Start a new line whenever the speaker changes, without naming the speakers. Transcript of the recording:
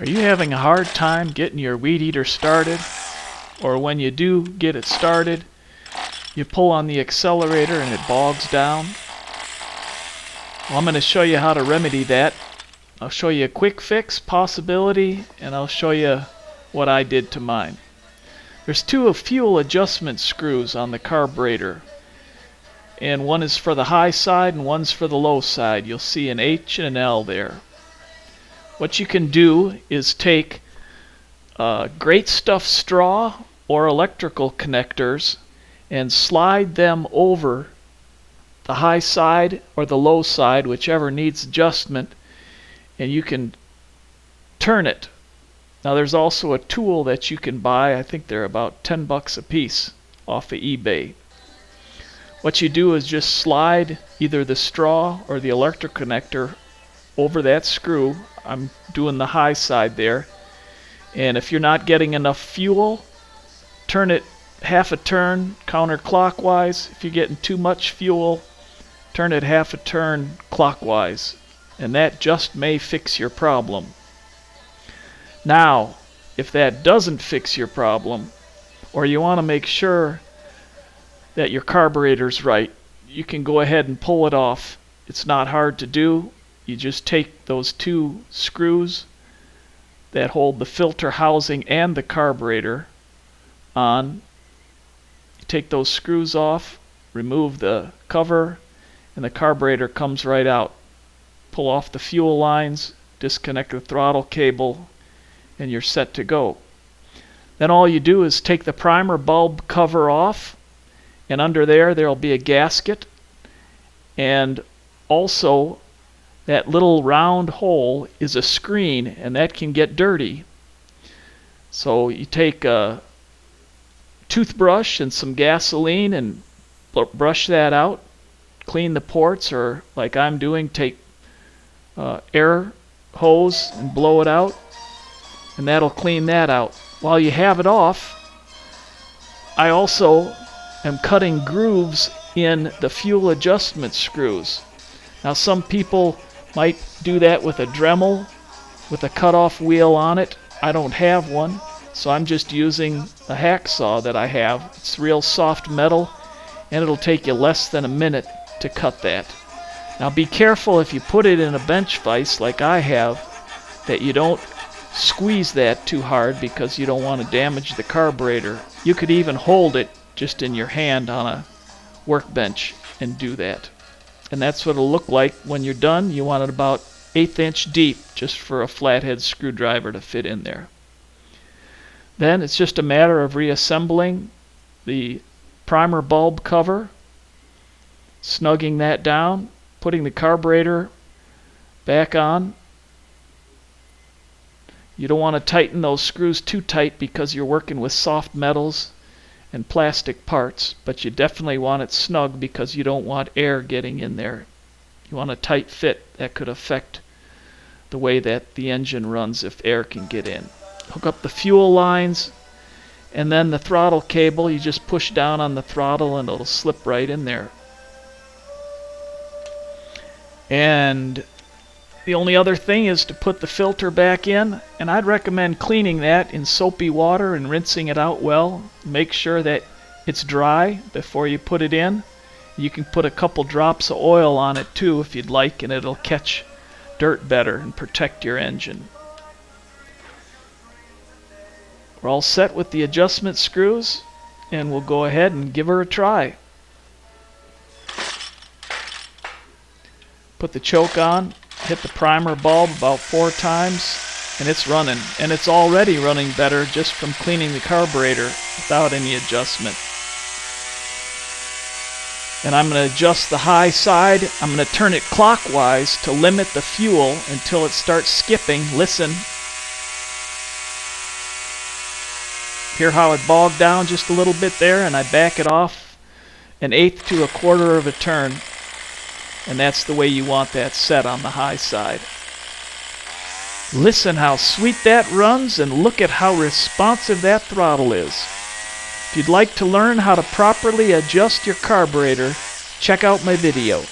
Are you having a hard time getting your weed eater started? Or when you do get it started, you pull on the accelerator and it bogs down? Well, I'm going to show you how to remedy that. I'll show you a quick fix possibility, and I'll show you what I did to mine. There's two fuel adjustment screws on the carburetor, and one is for the high side and one's for the low side. You'll see an H and an L there. What you can do is take great stuff straw or electrical connectors and slide them over the high side or the low side, whichever needs adjustment, and you can turn it. Now there's also a tool that you can buy. I think they're about 10 bucks a piece off of eBay. What you do is just slide either the straw or the electric connector over that screw. I'm doing the high side there, and if you're not getting enough fuel, turn it half a turn counterclockwise. If you're getting too much fuel, turn it half a turn clockwise, and that just may fix your problem. Now, if that doesn't fix your problem, or you want to make sure that your carburetor's right, you can go ahead and pull it off. It's not hard to do. You just take those two screws that hold the filter housing and the carburetor on. You take those screws off, remove the cover, and the carburetor comes right out. Pull off the fuel lines, disconnect the throttle cable, and you're set to go. Then all you do is take the primer bulb cover off, and under there'll be a gasket, and also that little round hole is a screen, and that can get dirty. So you take a toothbrush and some gasoline and brush that out, clean the ports, or like I'm doing, take air hose and blow it out, and that'll clean that out. While you have it off, I also am cutting grooves in the fuel adjustment screws. Now some people might do that with a Dremel with a cutoff wheel on it. I don't have one, so I'm just using a hacksaw that I have. It's real soft metal, and it'll take you less than a minute to cut that. Now be careful if you put it in a bench vise like I have, that you don't squeeze that too hard, because you don't want to damage the carburetor. You could even hold it just in your hand on a workbench and do that. And that's what it'll look like when you're done. You want it about 1/8 inch deep, just for a flathead screwdriver to fit in there. Then it's just a matter of reassembling the primer bulb cover, snugging that down, putting the carburetor back on. You don't want to tighten those screws too tight because you're working with soft metals and plastic parts, but you definitely want it snug because you don't want air getting in there. You want a tight fit. That could affect the way that the engine runs if air can get in. Hook up the fuel lines, and then the throttle cable, you just push down on the throttle and it'll slip right in there. And the only other thing is to put the filter back in, and I'd recommend cleaning that in soapy water and rinsing it out well. Make sure that it's dry before you put it in. You can put a couple drops of oil on it too if you'd like, and it'll catch dirt better and protect your engine. We're all set with the adjustment screws, and we'll go ahead and give her a try. Put the choke on, hit the primer bulb about 4 times, and it's running. And it's already running better just from cleaning the carburetor without any adjustment. And I'm going to adjust the high side. I'm going to turn it clockwise to limit the fuel until it starts skipping. Listen. Hear how it bogged down just a little bit there, and I back it off 1/8 to 1/4 of a turn. And that's the way you want that set on the high side. Listen how sweet that runs, and look at how responsive that throttle is. If you'd like to learn how to properly adjust your carburetor, check out my video.